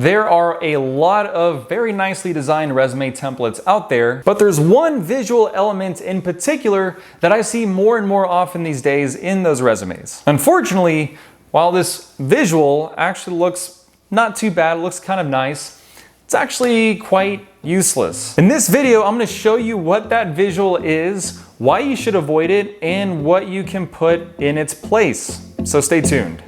there are a lot of very nicely designed resume templates out there, but there's one visual element in particular that I see more and more often these days in those resumes. Unfortunately, while this visual actually looks not too bad, it looks kind of nice, it's actually quite useless. In this video, I'm going to show you what that visual is, why you should avoid it, and what you can put in its place. So stay tuned.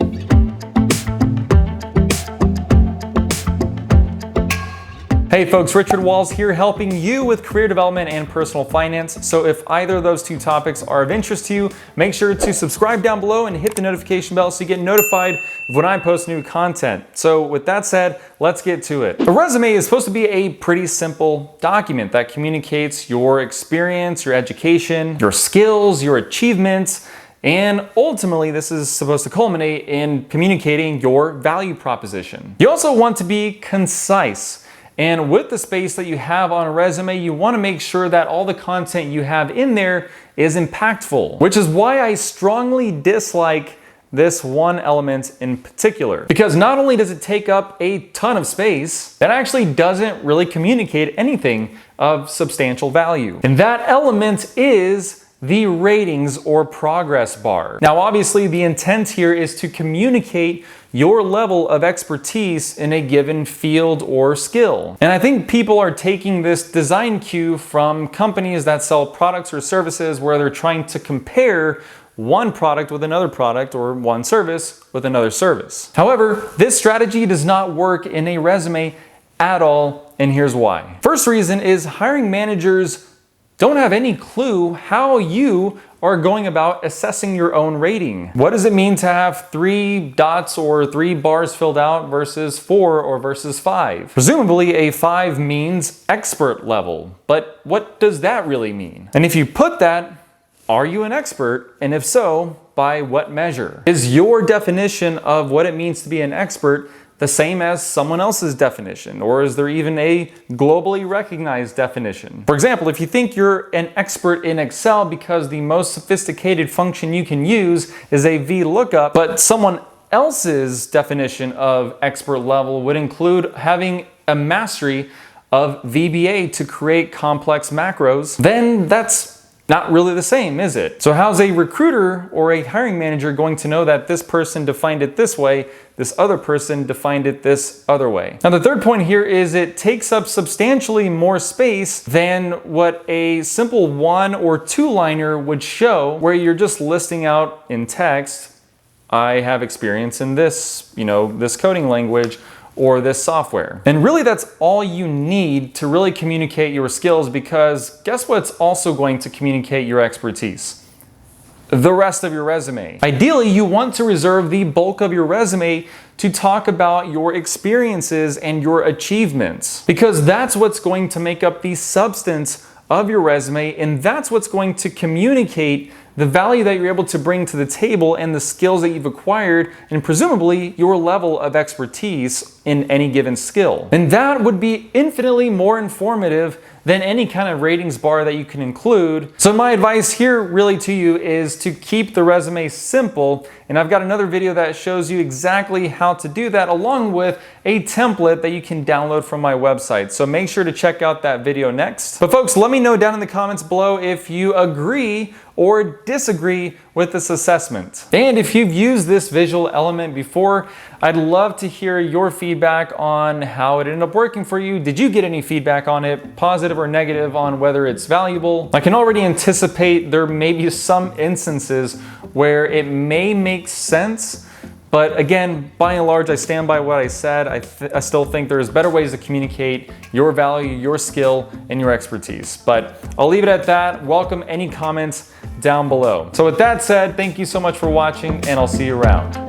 Hey folks, Richard Walls here, helping you with career development and personal finance. So if either of those two topics are of interest to you, make sure to subscribe down below and hit the notification bell so you get notified when I post new content. So with that said, let's get to it. A resume is supposed to be a pretty simple document that communicates your experience, your education, your skills, your achievements, and ultimately, this is supposed to culminate in communicating your value proposition. You also want to be concise. And with the space that you have on a resume, you want to make sure that all the content you have in there is impactful, which is why I strongly dislike this one element in particular. Because not only does it take up a ton of space, it actually doesn't really communicate anything of substantial value. And that element is the ratings or progress bar. Now, obviously, the intent here is to communicate your level of expertise in a given field or skill. And I think people are taking this design cue from companies that sell products or services where they're trying to compare one product with another product or one service with another service. However, this strategy does not work in a resume at all, and here's why. First reason is hiring managers don't have any clue how you are going about assessing your own rating. What does it mean to have 3 dots or 3 bars filled out versus 4 or versus 5? Presumably a 5 means expert level, but what does that really mean? And if you put that, are you an expert? And if so, by what measure? Is your definition of what it means to be an expert the same as someone else's definition? Or is there even a globally recognized definition? For example, if you think you're an expert in Excel because the most sophisticated function you can use is a VLOOKUP, but someone else's definition of expert level would include having a mastery of VBA to create complex macros, then that's not really the same, is it? So how's a recruiter or a hiring manager going to know that this person defined it this way, this other person defined it this other way? Now the third point here is it takes up substantially more space than what a simple 1 or 2-liner would show, where you're just listing out in text, I have experience in this, this coding language, or this software. And really that's all you need to really communicate your skills, because guess what's also going to communicate your expertise? The rest of your resume. Ideally, you want to reserve the bulk of your resume to talk about your experiences and your achievements, because that's what's going to make up the substance of your resume, and that's what's going to communicate the value that you're able to bring to the table and the skills that you've acquired, and presumably your level of expertise in any given skill. And that would be infinitely more informative than any kind of ratings bar that you can include. So my advice here really to you is to keep the resume simple, and I've got another video that shows you exactly how to do that, along with a template that you can download from my website. So make sure to check out that video next. But folks, let me know down in the comments below if you agree or disagree with this assessment. And if you've used this visual element before, I'd love to hear your feedback on how it ended up working for you. Did you get any feedback on it, positive or negative, on whether it's valuable? I can already anticipate there may be some instances where it may make sense, but again, by and large, I stand by what I said. I still think there's better ways to communicate your value, your skill, and your expertise. But I'll leave it at that. Welcome any comments down below. So with that said, thank you so much for watching, and I'll see you around.